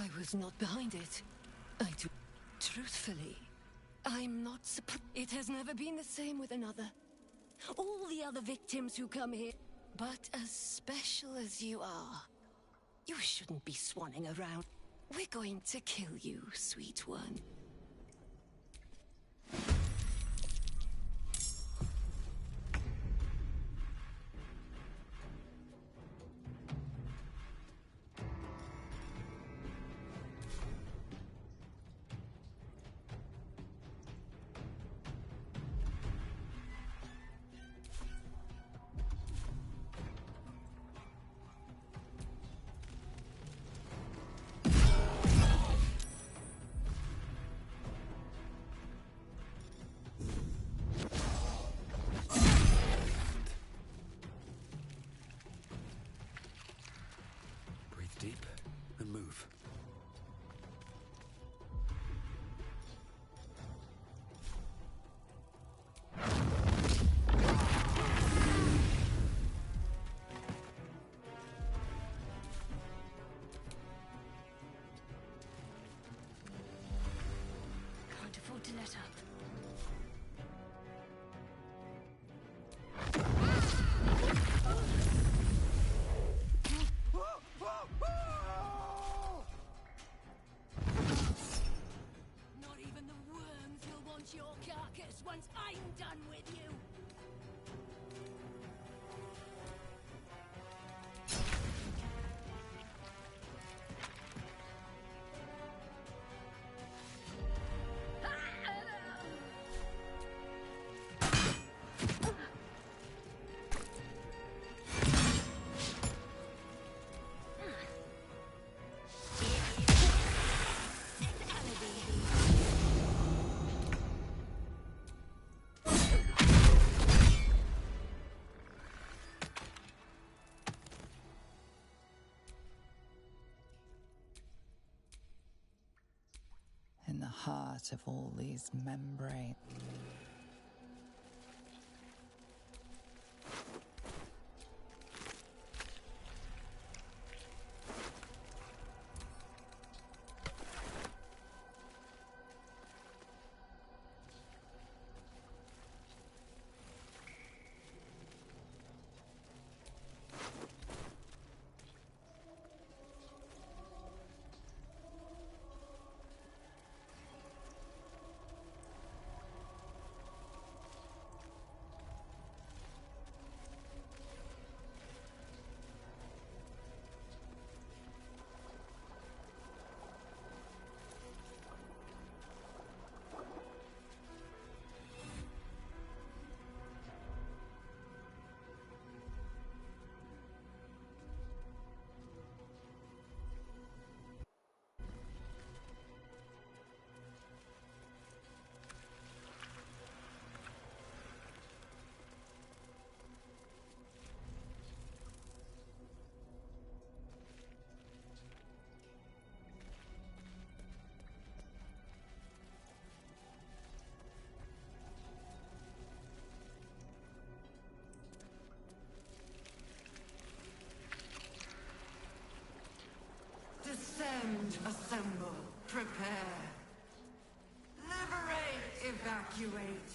I was not behind it. I do. Truthfully, I'm not surprised. It has never been the same with another. All the other victims who come here. But as special as you are, you shouldn't be swanning around. We're going to kill you, sweet one. Deep and move. Can't afford to let up. Not even the worms will want your carcass once I'm done with you. In the heart of all these membranes. Descend, assemble, prepare. Liberate, evacuate.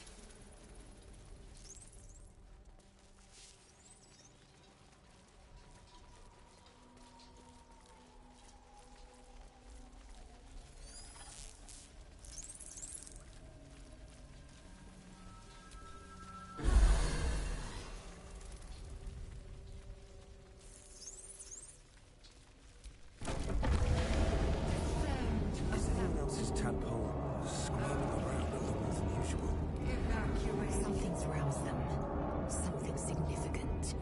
This tadpole squirming around a lot more than usual. Evacuate. Something's roused them. Something significant.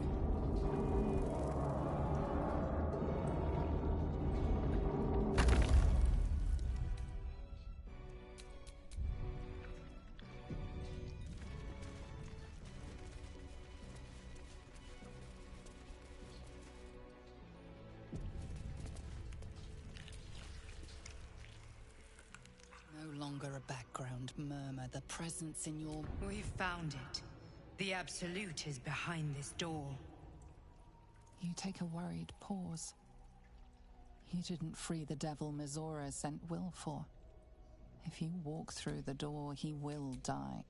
No longer a background murmur, the presence in your... We've found it. The Absolute is behind this door. You take a worried pause. You didn't free the devil Mizora sent Will for. If you walk through the door, he will die.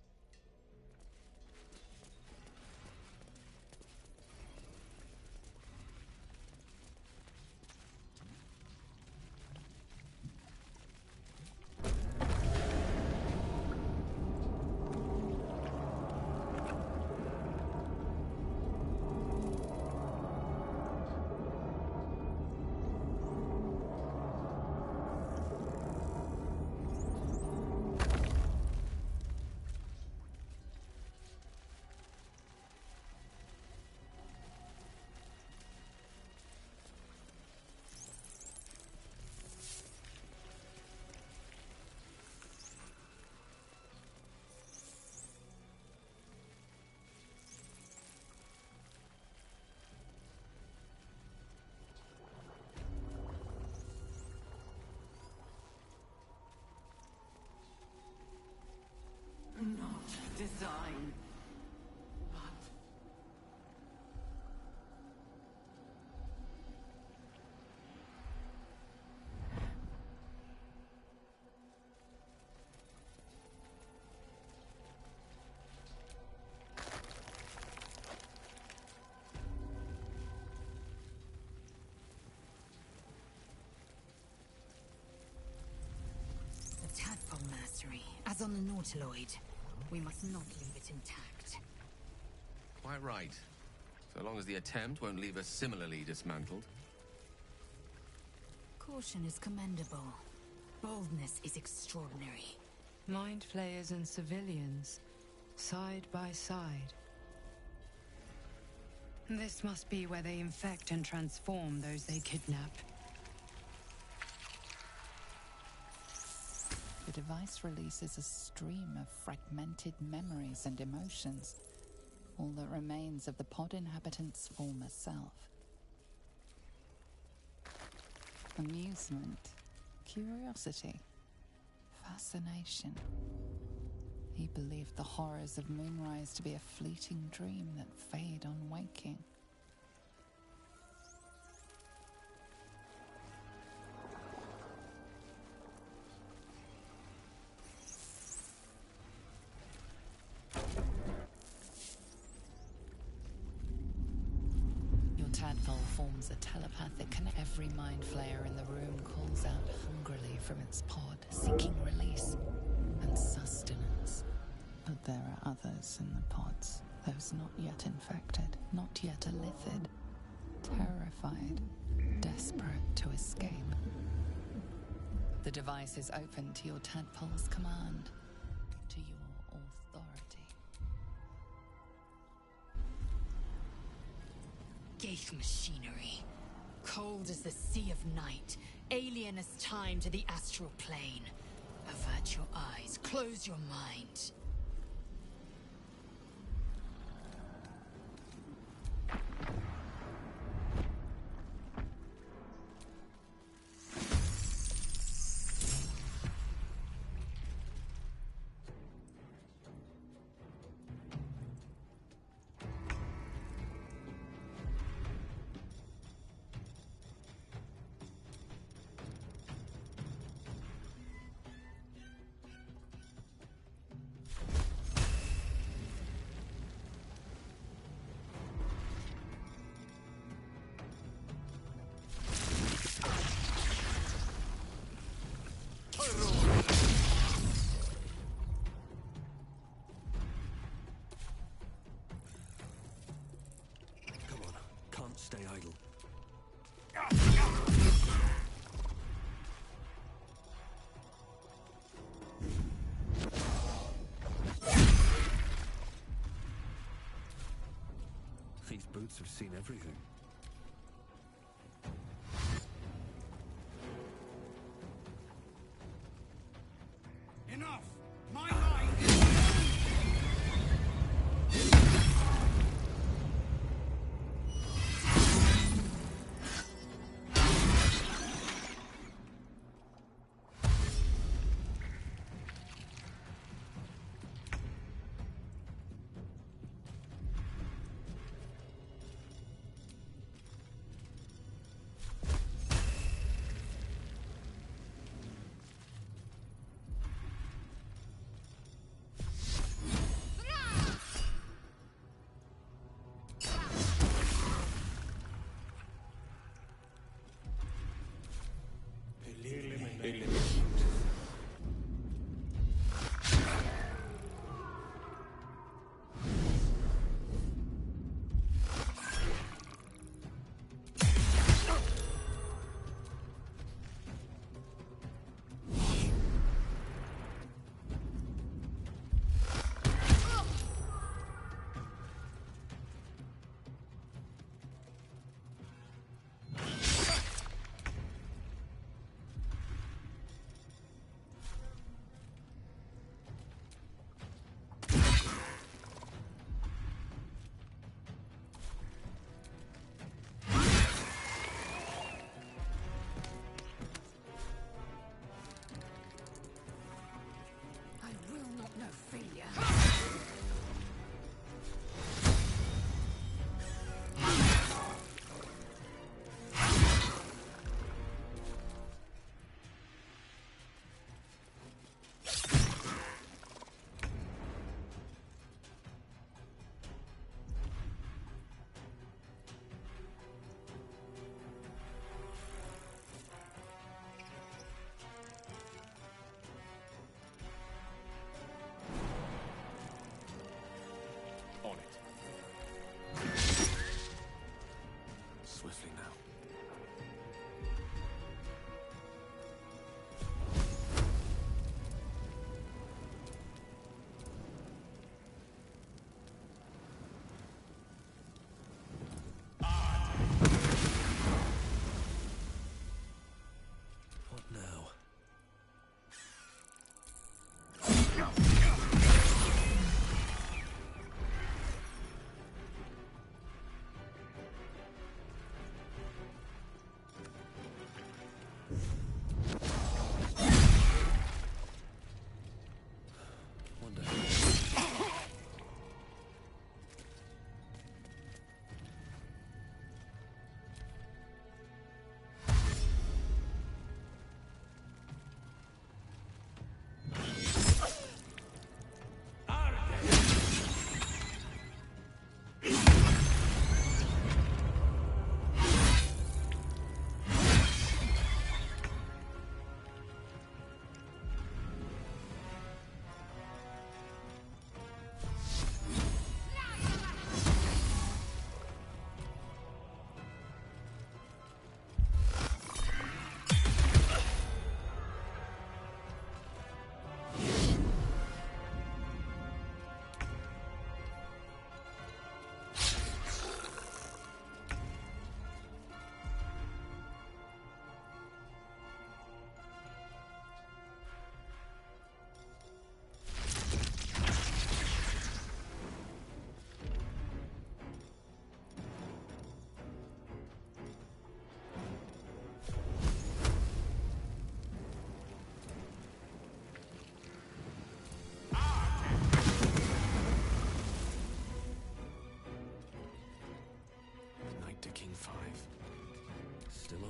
Not design, but The tadpole nursery, as on the Nautiloid. We must not leave it intact. Quite right. So long as the attempt won't leave us similarly dismantled. Caution is commendable. Boldness is extraordinary. Mind flayers and civilians, side by side. This must be where they infect and transform those they kidnap. The device releases a stream of fragmented memories and emotions, all that remains of the pod inhabitant's former self. Amusement, curiosity, fascination. He believed the horrors of Moonrise to be a fleeting dream that fade on waking. Tadpole forms a telepathic connection. Every mind flayer in the room calls out hungrily from its pod, seeking release and sustenance. But there are others in the pods, those not yet infected, not yet elithid, terrified, desperate to escape. The device is open to your tadpole's command, to your authority. Ghaik machinery. Cold as the sea of night. Alien as time to the astral plane. Avert your eyes. Close your mind. Stay idle. These boots have seen everything. enough! My mind is...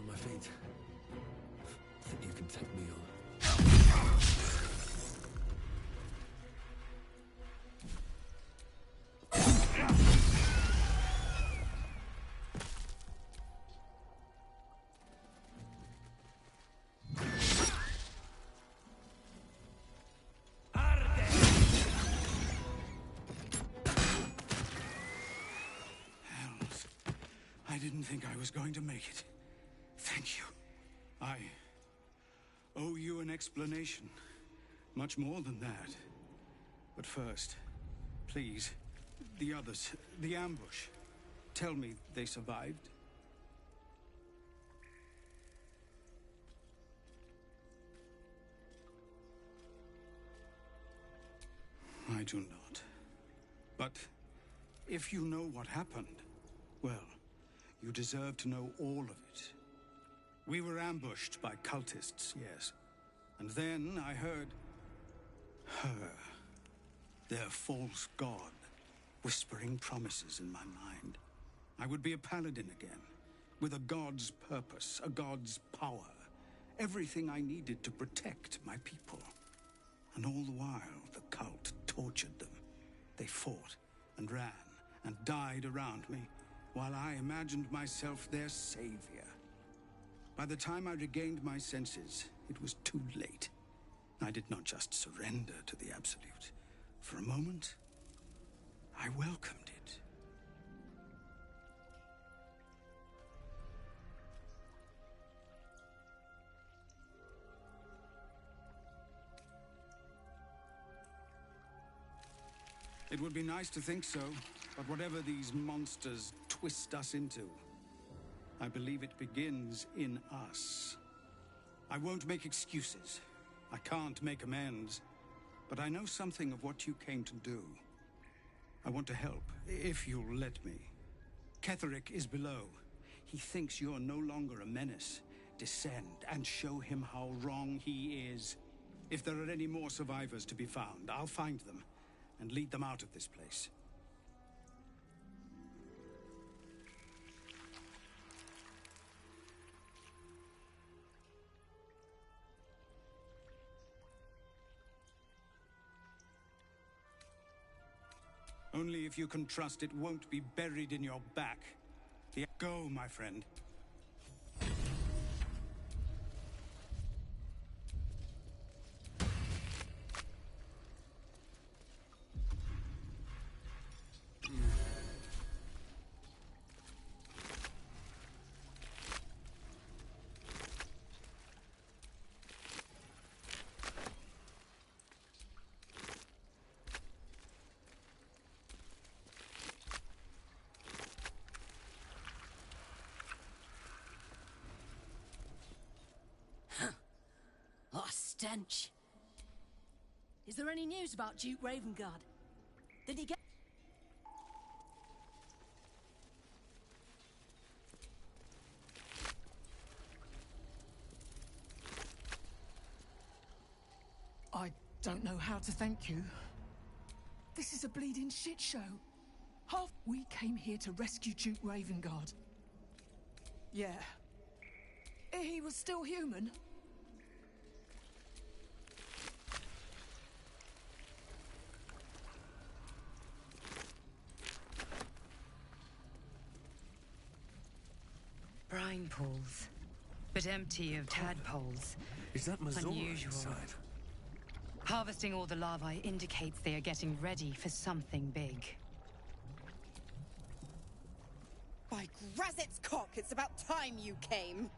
my feet. Think you can take me on? I didn't think I was going to make it. Thank you. I owe you an explanation. Much more than that. But first, please, the others, the ambush. Tell me they survived. I do not. But if you know what happened, well, you deserve to know all of it. We were ambushed by cultists, yes. And then I heard her, their false god, whispering promises in my mind. I would be a paladin again, with a god's purpose, a god's power. Everything I needed to protect my people. And all the while, the cult tortured them. They fought and ran and died around me, while I imagined myself their savior. By the time I regained my senses, it was too late. I did not just surrender to the Absolute. For a moment, I welcomed it. It would be nice to think so, but whatever these monsters twist us into, I believe it begins in us. I won't make excuses. I can't make amends. But I know something of what you came to do. I want to help, if you'll let me. Ketheric is below. He thinks you're no longer a menace. Descend and show him how wrong he is. If there are any more survivors to be found, I'll find them and lead them out of this place. Only if you can trust it won't be buried in your back. Go, my friend. Stench. Is there any news about Duke Ravengard? Did he get... I don't know how to thank you. This is a bleeding shit show. We came here to rescue Duke Ravengard. Yeah. He was still human. Brine pools, but empty of tadpoles. Is that Mazora Unusual. inside? Harvesting all the larvae indicates they are getting ready for something big. By Grazit's cock, it's about time you came.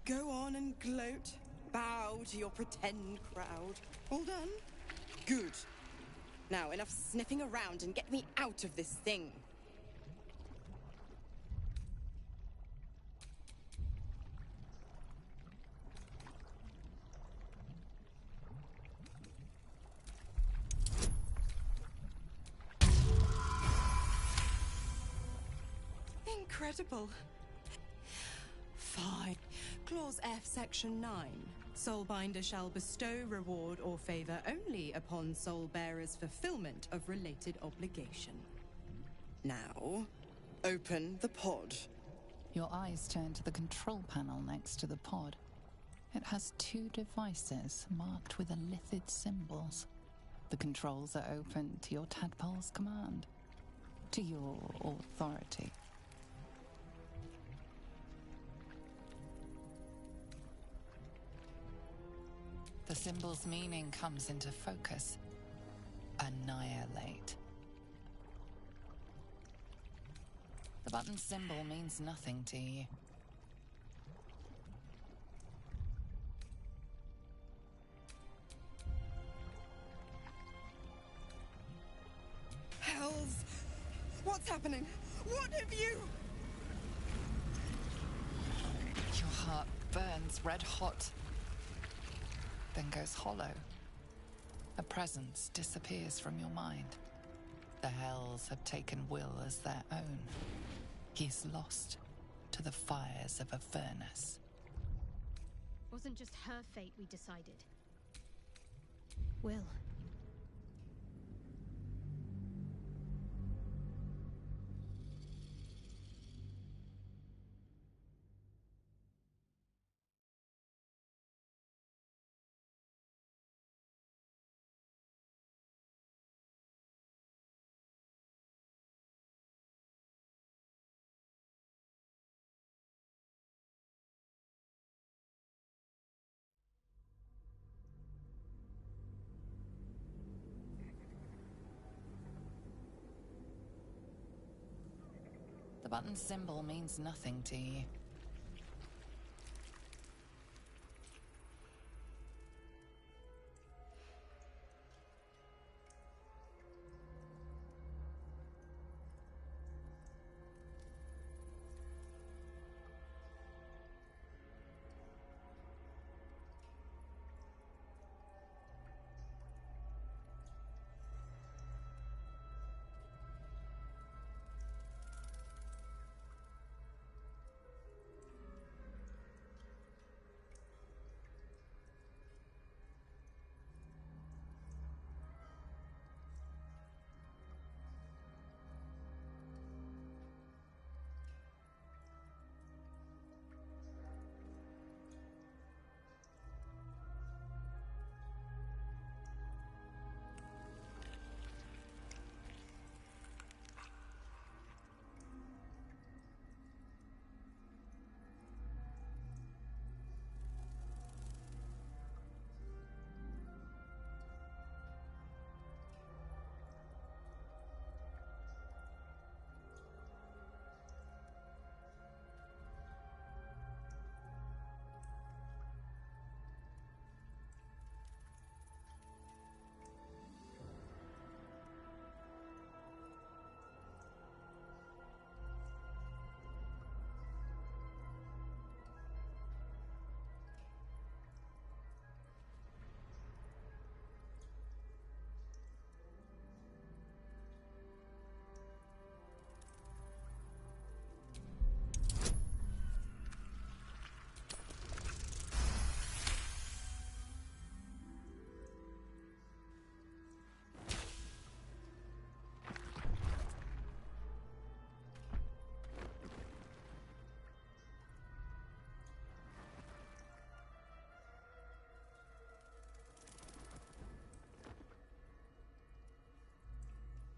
Go on and gloat. Bow to your pretend crowd. All done? Good. Now, enough sniffing around and get me out of this thing. Incredible. Fine. Clause F, Section 9. Soulbinder shall bestow reward or favor only upon soul bearers' fulfillment of related obligation. Now, open the pod. Your eyes turn to the control panel next to the pod. It has 2 devices marked with illithid symbols. The controls are open to your tadpole's command, to your authority. The symbol's meaning comes into focus. Annihilate. The button symbol means nothing to you. Hells! What's happening? What have you... Your heart burns red hot, then goes hollow. A presence disappears from your mind. The Hells have taken Will as their own. He's lost to the fires of Avernus. Wasn't just her fate we decided. Will. The button symbol means nothing to you.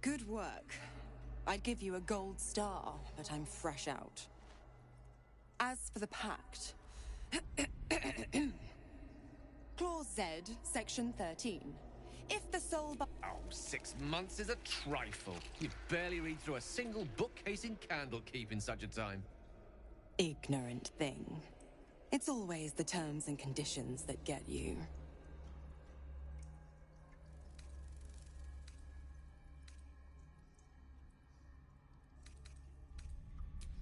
Good work. I'd give you a gold star, but I'm fresh out. As for the pact... Clause Z, Section 13. If the soul... Oh, 6 months is a trifle. You barely read through a single bookcase in Candlekeep in such a time. Ignorant thing. It's always the terms and conditions that get you.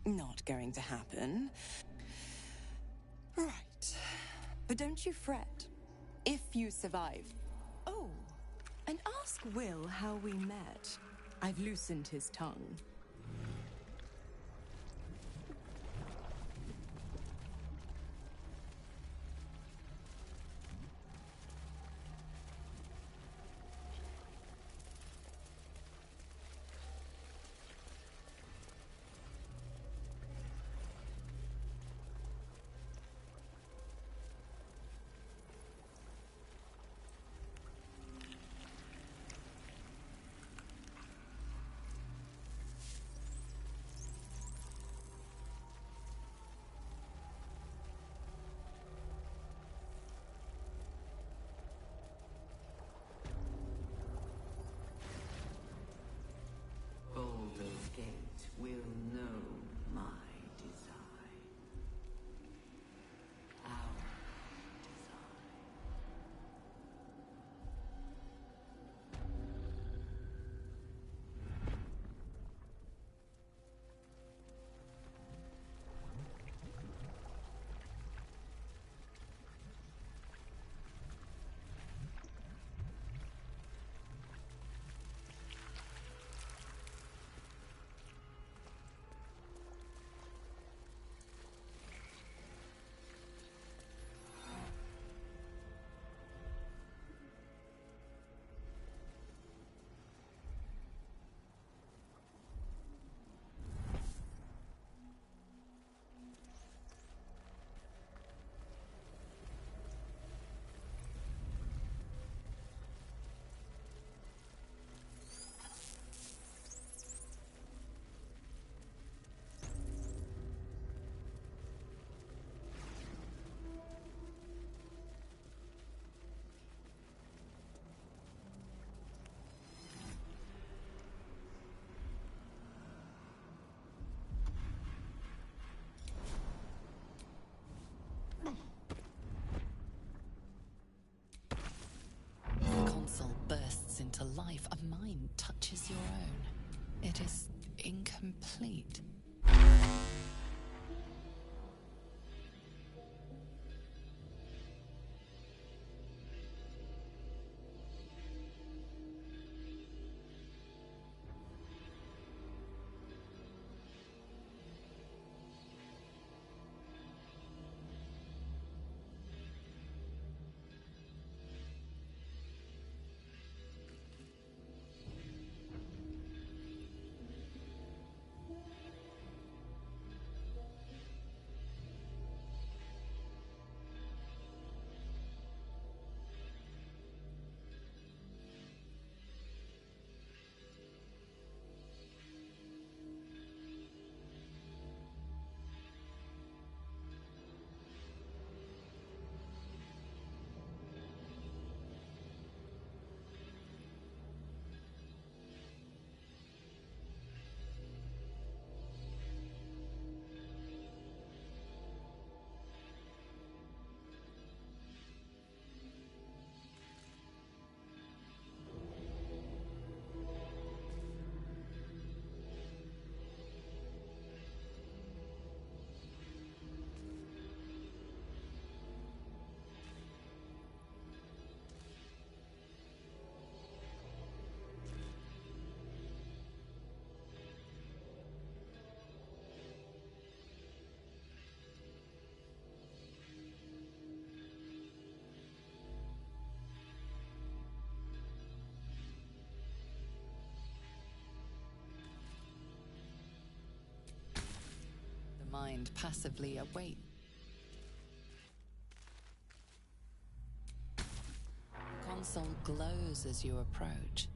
Not going to happen. Right. But don't you fret. If you survive... Oh, and ask Will how we met. I've loosened his tongue. It is incomplete. Mind passively await. The console glows as you approach.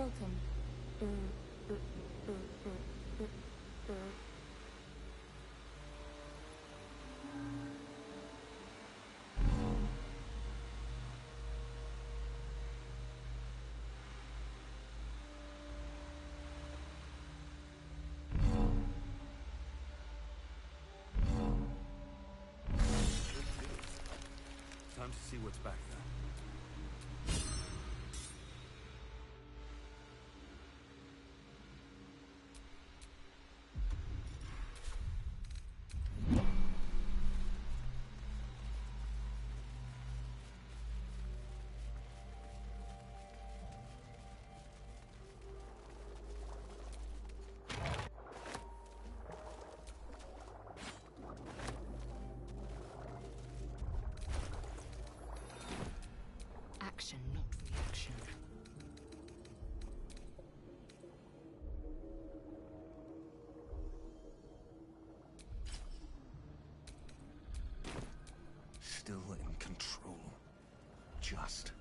Welcome. Time to see what's back there. Action, not reaction. Still in control. Just.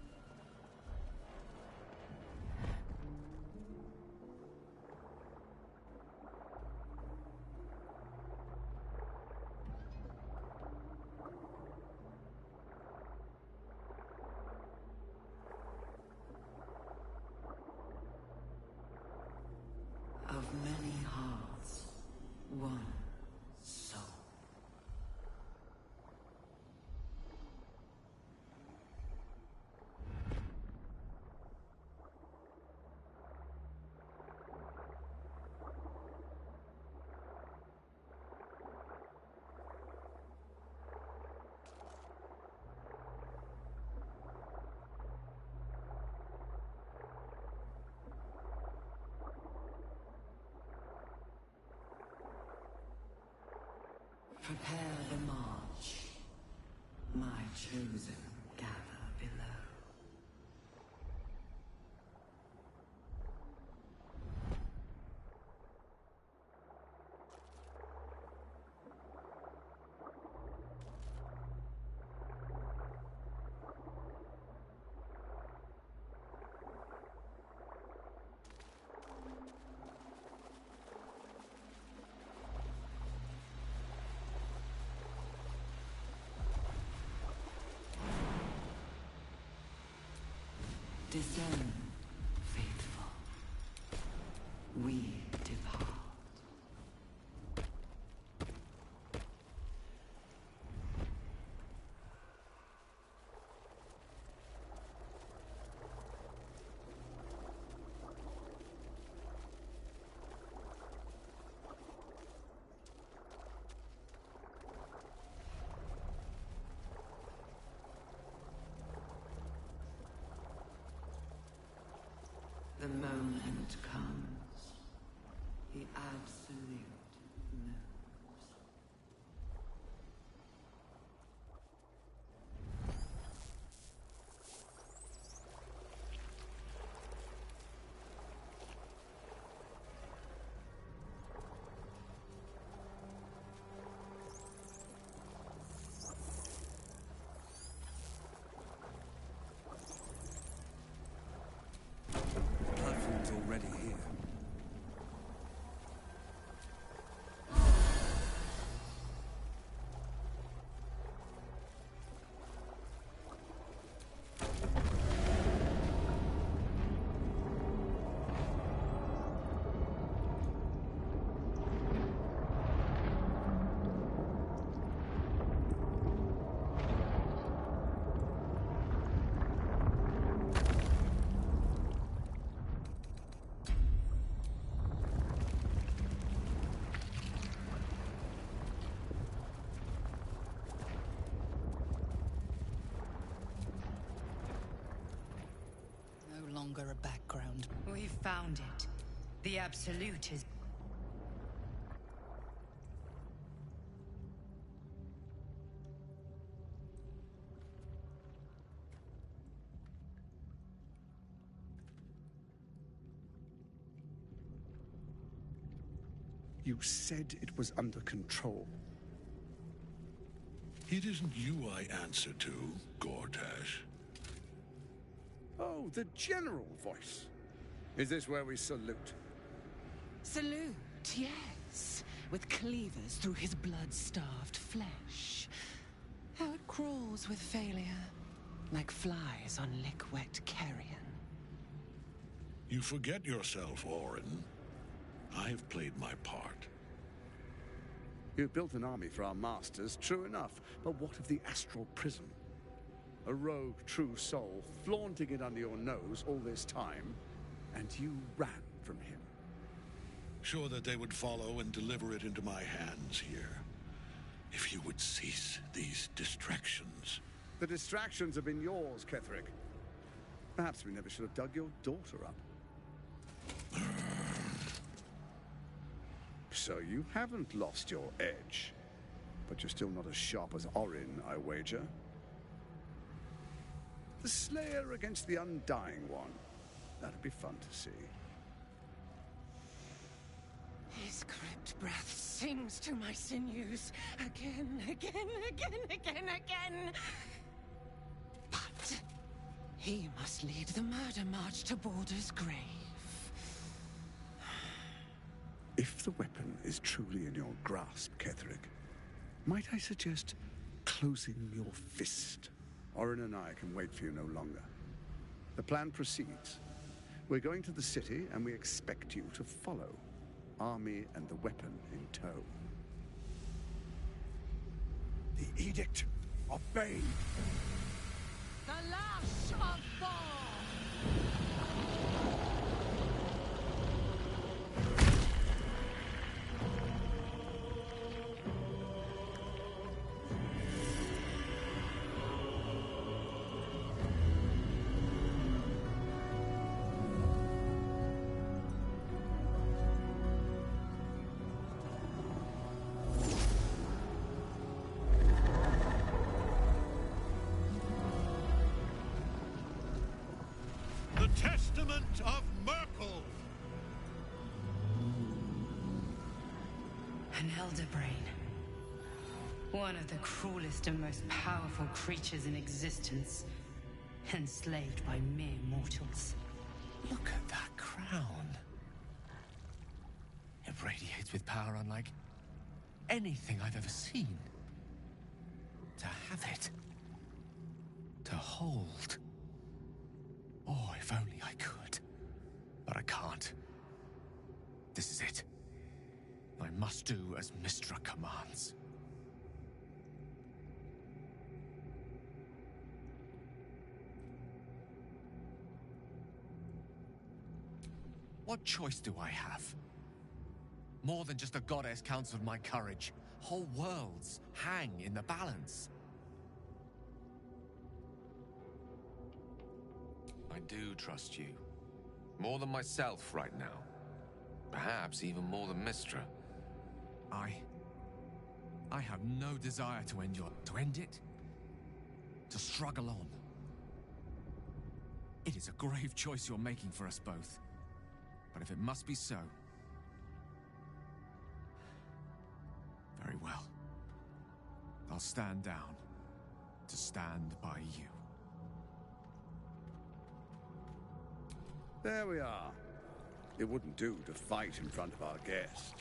Of many hearts, one soul. Prepare the march. My chosen gather below. Discern, faithful. We depart. The moment comes. The absolute moves. Platform's already here. No longer a background. We've found it. The Absolute is... You said it was under control. It isn't you I answer to, Gortash. Oh, the general voice. Is this where we salute? Salute, yes. With cleavers through his blood-starved flesh. How it crawls with failure, like flies on lick-wet carrion. You forget yourself, Orin. I have played my part. You built an army for our masters, true enough. But what of the astral prison? A rogue true soul, flaunting it under your nose all this time, and you ran from him. Sure that they would follow and deliver it into my hands here. If you would cease these distractions. The distractions have been yours, Ketherick. Perhaps we never should have dug your daughter up. So you haven't lost your edge. But you're still not as sharp as Orin, I wager. The Slayer against the Undying One. That'd be fun to see. His crypt breath sings to my sinews. Again, again, again, again, again. But he must lead the murder march to Baldur's grave. If the weapon is truly in your grasp, Ketherick, might I suggest closing your fist? Orin and I can wait for you no longer. The plan proceeds. We're going to the city, and we expect you to follow. Army and the weapon in tow. The Edict of Bane. The Lash of Thor! The Testament of Myrkul! An Elder Brain. One of the cruelest and most powerful creatures in existence. Enslaved by mere mortals. Look at that crown. It radiates with power unlike anything I've ever seen. To have it. To hold. Oh, if only I could. But I can't. This is it. I must do as Mystra commands. What choice do I have? More than just a goddess counseled my courage. Whole worlds hang in the balance. I do trust you. More than myself right now. Perhaps even more than Mystra. I have no desire to end to end it? To struggle on? It is a grave choice you're making for us both. But if it must be so... very well. I'll stand down to stand by you. There we are. It wouldn't do to fight in front of our guest.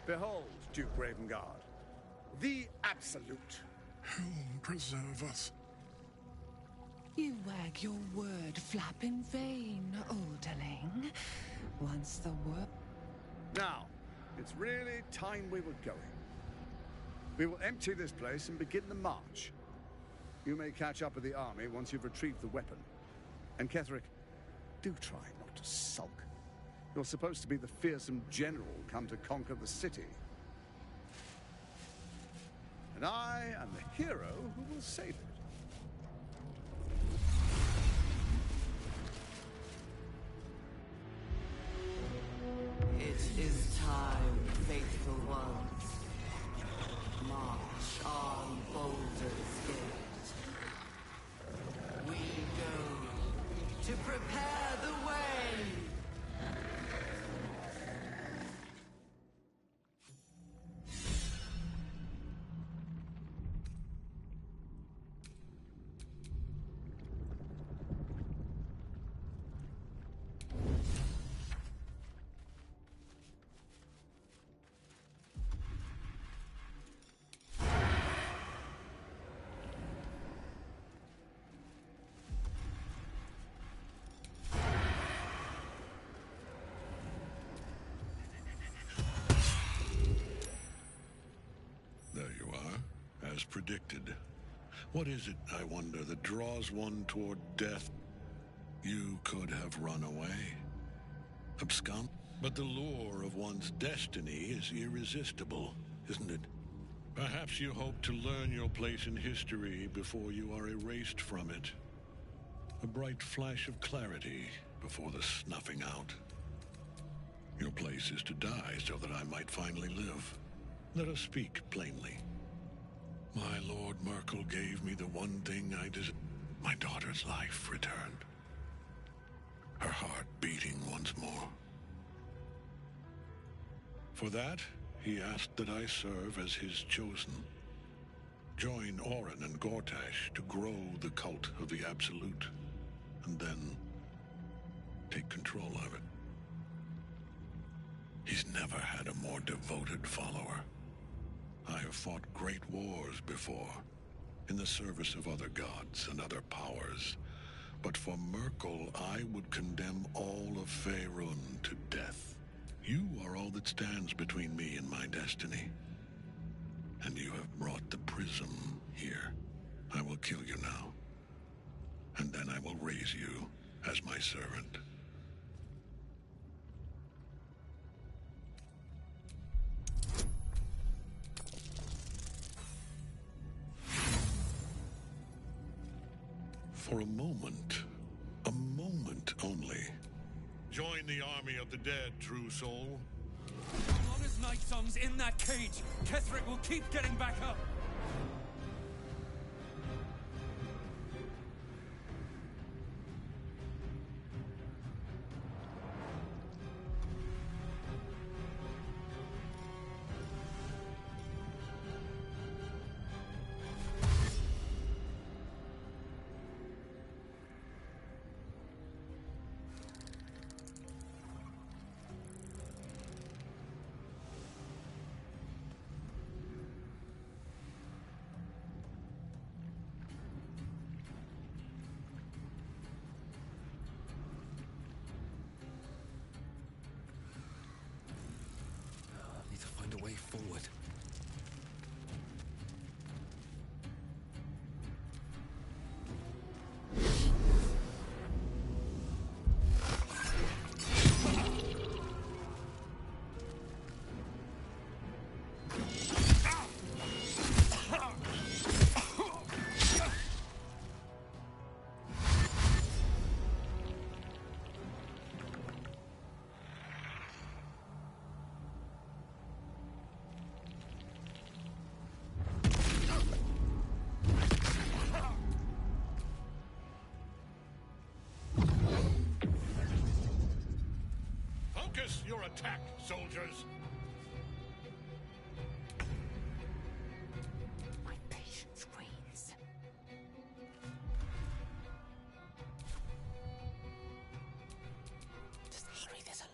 Behold, Duke Ravengard. The Absolute. Hell preserve us. You wag your word flap in vain, Alderling. Once the word... Now, it's really time we were going. We will empty this place and begin the march. You may catch up with the army once you've retrieved the weapon. And Ketherick, do try not to sulk. You're supposed to be the fearsome general come to conquer the city. And I am the hero who will save it. It is time, faithful ones. March on Baldur's Gate. We go to prepare the way. as predicted. What is it, I wonder, that draws one toward death? You could have run away, abscond, but the lure of one's destiny is irresistible, isn't it? Perhaps you hope to learn your place in history before you are erased from it. A bright flash of clarity before the snuffing out. Your place is to die so that I might finally live. Let us speak plainly. My Lord Merkel gave me the one thing I desired. My daughter's life returned. Her heart beating once more. For that, he asked that I serve as his chosen. Join Orin and Gortash to grow the cult of the Absolute, and then take control of it. He's never had a more devoted follower. I have fought great wars before, in the service of other gods and other powers, but for Merkel, I would condemn all of Faerun to death. You are all that stands between me and my destiny. And you have brought the prism here. I will kill you now. And then I will raise you as my servant. For a moment only. Join the army of the dead, true soul. As long as Night Song's in that cage, Ketheric will keep getting back up. Forward. Focus your attack, soldiers! My patience wanes. Just hurry this along.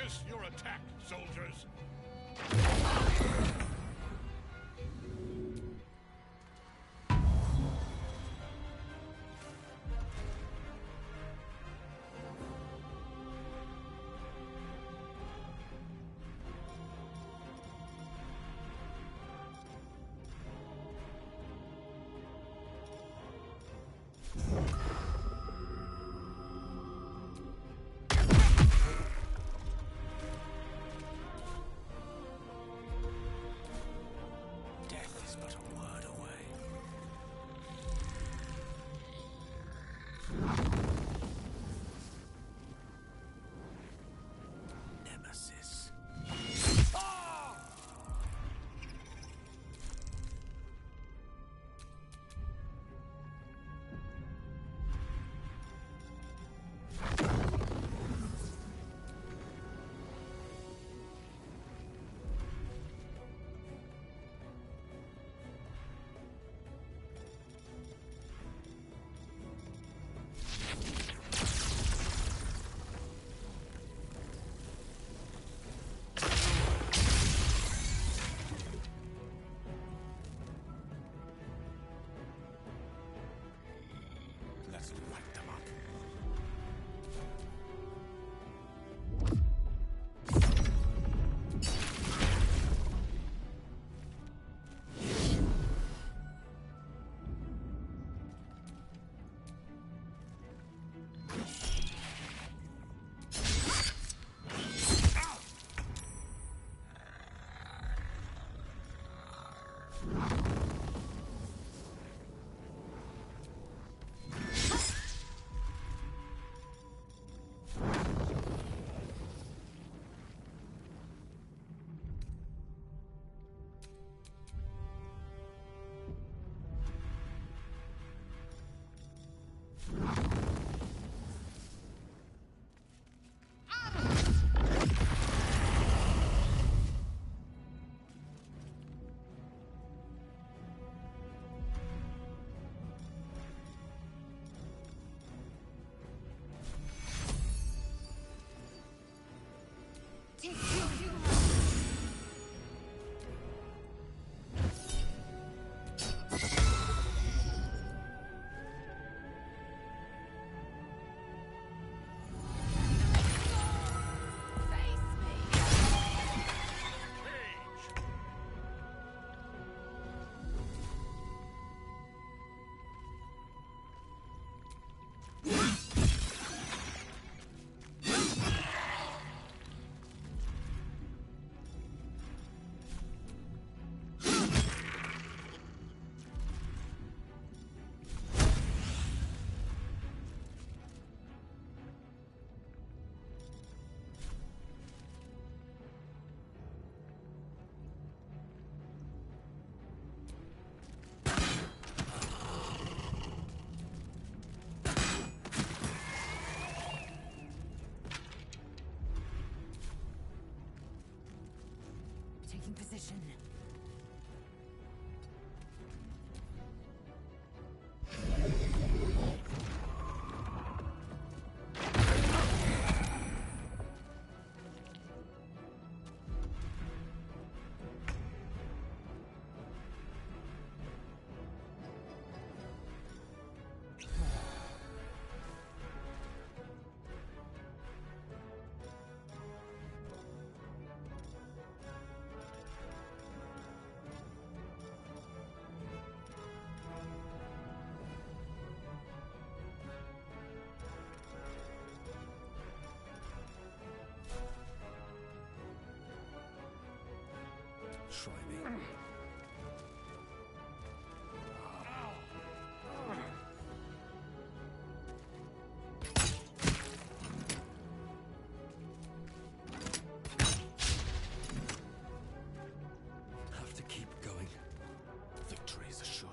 Focus your attack, soldiers! Death is but a word away. Nemesis. Let's light them up. Taking position. Try me. Have to keep going. Victory is assured.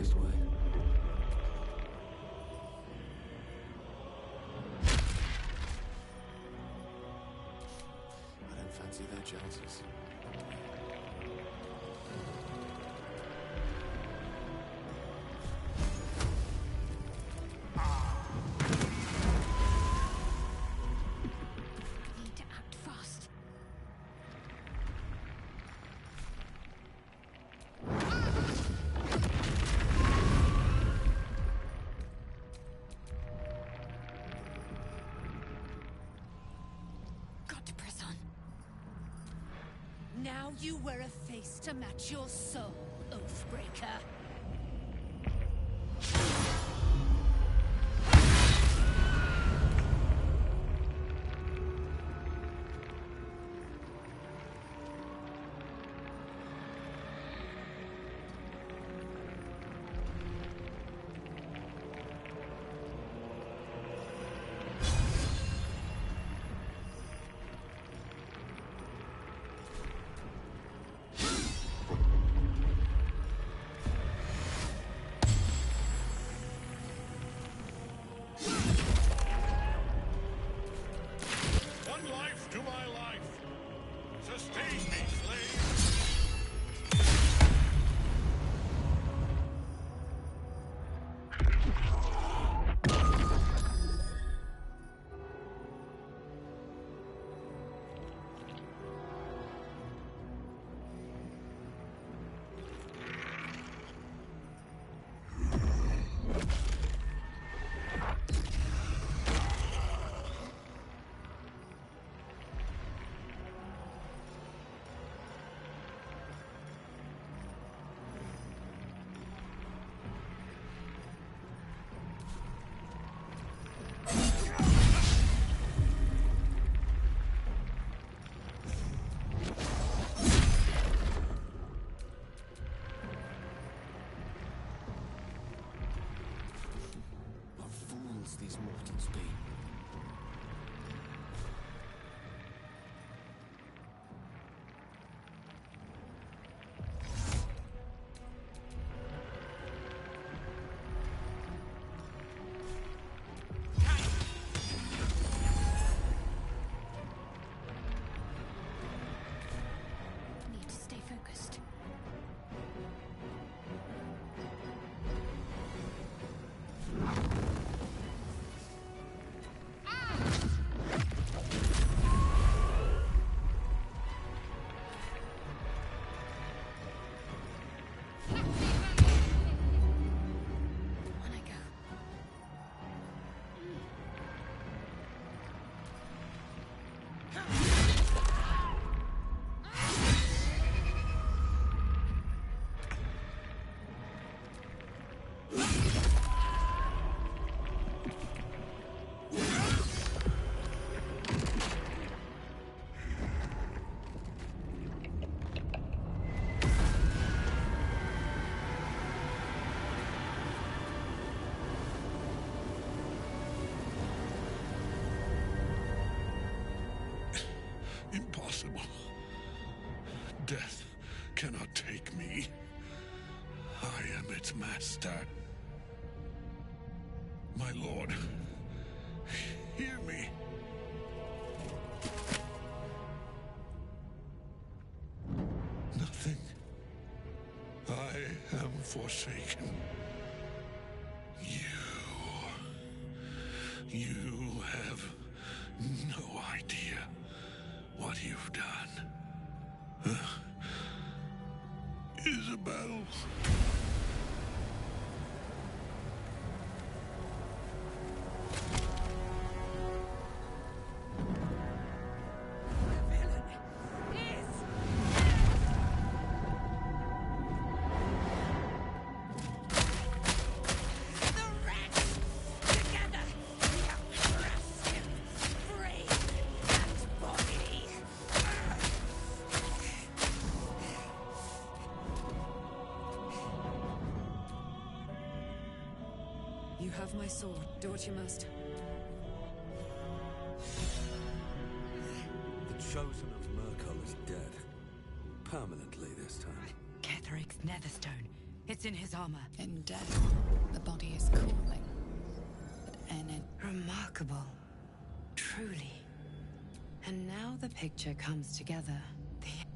civilized way. I don't fancy their chances. Need to act fast. Got to press on. Now you wear a face to match your soul, Oathbreaker. One life to my life. Sustain me, slave. What fools these mortals be. Need to stay focused. On I go. Impossible. Death cannot take me. I am its master. My lord, hear me. Nothing. I am forsaken. You have no idea what you've done. Isabel. You have my sword. Do what you must. The chosen of Myrkul is dead. Permanently this time. Ketheric's Netherstone. It's in his armor. In death, the body is cooling. But remarkable. Truly. And now the picture comes together.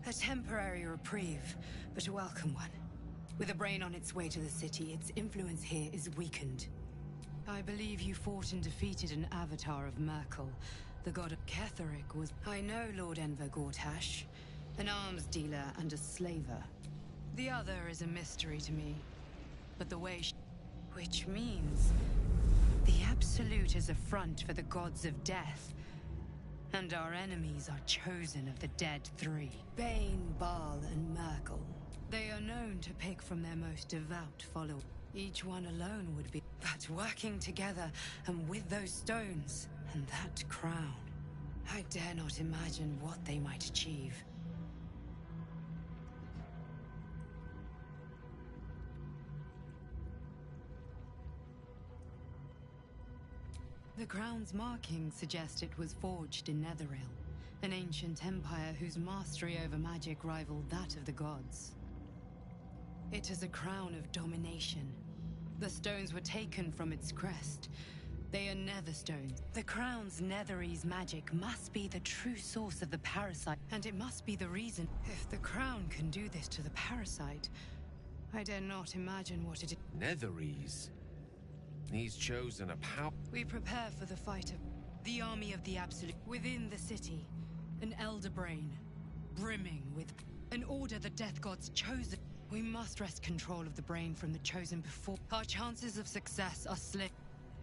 A temporary reprieve, but a welcome one. With a brain on its way to the city, its influence here is weakened. I believe you fought and defeated an avatar of Merkel. The god of Ketheric was... I know Lord Enver Gortash, an arms dealer and a slaver. The other is a mystery to me. But the way which means... the Absolute is a front for the gods of death. And our enemies are chosen of the dead three. Bane, Baal, and Merkel. They are known to pick from their most devout followers. Each one alone would be... But working together, and with those stones, and that crown, I dare not imagine what they might achieve. The crown's markings suggest it was forged in Netheril, an ancient empire whose mastery over magic rivaled that of the gods. It is a crown of domination. The stones were taken from its crest. They are nether stones. The crown's Netherese magic must be the true source of the parasite, and it must be the reason. If the crown can do this to the parasite, I dare not imagine what it is. Netherese? He's chosen a power... We prepare for the fight of the army of the Absolute. Within the city, an elder brain, brimming with an order the death gods chosen. We must wrest control of the brain from the chosen before. Our chances of success are slim.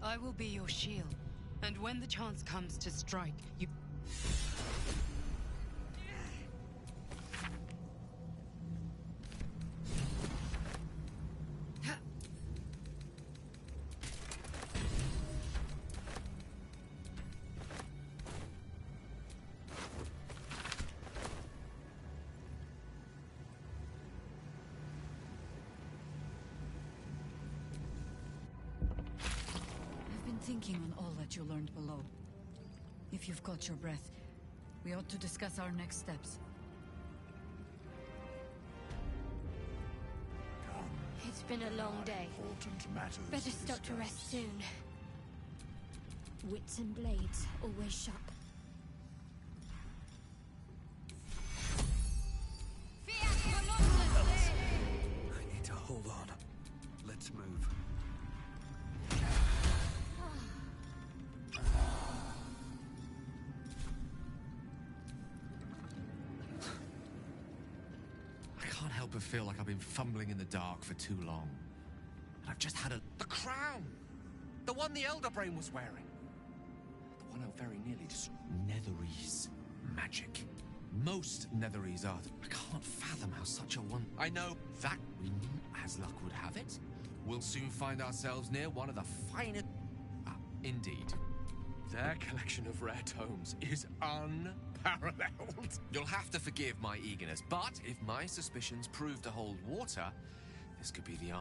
I will be your shield, and when the chance comes to strike, you... Thinking on all that you learned below. If you've got your breath, we ought to discuss our next steps. It's been a long day. Better stop to rest soon. Wits and blades, always sharp. I need to hold on. Let's move. I feel like I've been fumbling in the dark for too long. And I've just had the crown! The one the Elder Brain was wearing! The one I very nearly just... Netherese magic. Most Netherese are... I can't fathom how such a one... I know that we, as luck would have it, we'll soon find ourselves near one of the finest... indeed. Their collection of rare tomes is unparalleled. You'll have to forgive my eagerness, but if my suspicions prove to hold water, this could be the...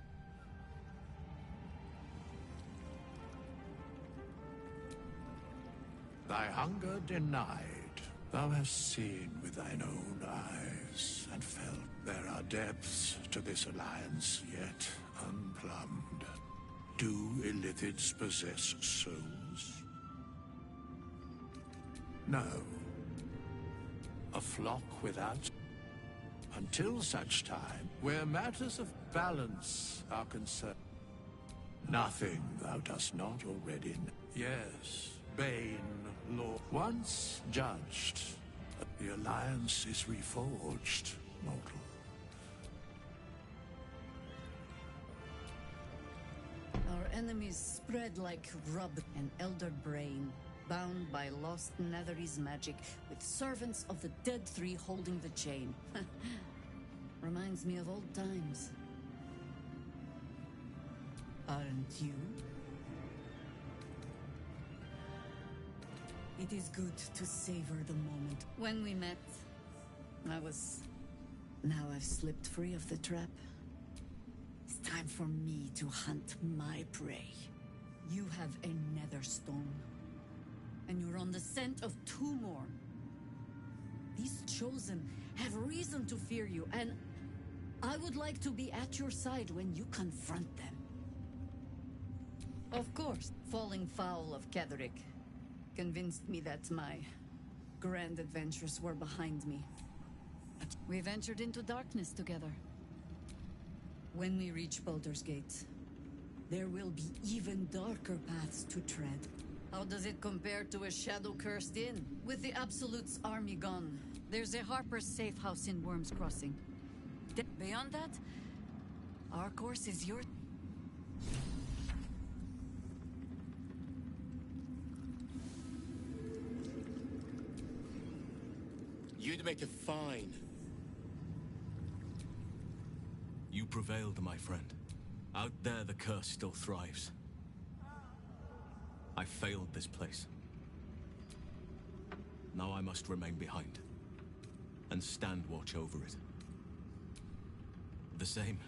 Thy hunger denied. Thou hast seen with thine own eyes, and felt there are depths to this alliance yet unplumbed. Do Illithids possess souls? No. A flock without... Until such time, where matters of balance are concerned. Nothing thou dost not already know. Yes, Bane, Lord. Once judged, the alliance is reforged, mortal. Our enemies spread like rub, an elder brain, bound by lost Netherese magic, with servants of the dead three holding the chain. Reminds me of old times. Aren't you? It is good to savor the moment. When we met, I was... Now I've slipped free of the trap. It's time for me to hunt my prey. You have a nether stone, and you're on the scent of two more. These chosen have reason to fear you, and I would like to be at your side when you confront them. Of course, falling foul of Ketheric convinced me that my grand adventures were behind me. We ventured into darkness together. When we reach Baldur's Gate, there will be even darker paths to tread. How does it compare to a shadow-cursed inn? With the Absolute's army gone, there's a Harper's safe house in Worm's Crossing. Beyond that, our course is your... You'd make a fine. You prevailed, my friend. Out there, the curse still thrives. I failed this place. Now I must remain behind and stand watch over it. The same.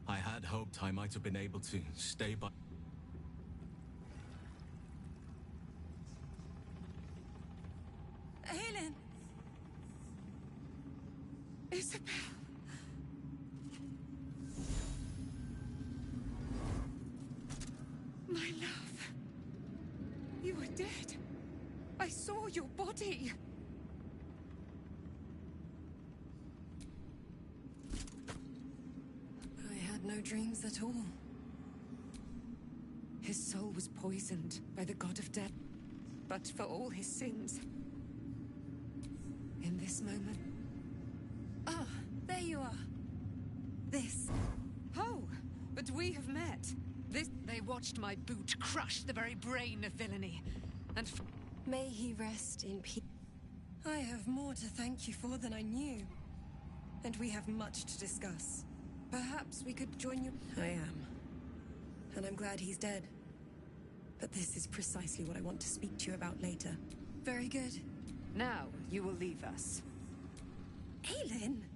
I had hoped I might have been able to stay by... Helen! Isabel! My love. You were dead. I saw your body. I had no dreams at all. His soul was poisoned by the god of death. But for all his sins, in this moment... Ah, there you are. This. Oh, but we have met. They watched my boot crush the very brain of villainy, and May he rest in peace. I have more to thank you for than I knew. And we have much to discuss. Perhaps we could join you... I am. And I'm glad he's dead. But this is precisely what I want to speak to you about later. Very good. now you will leave us. Aylin!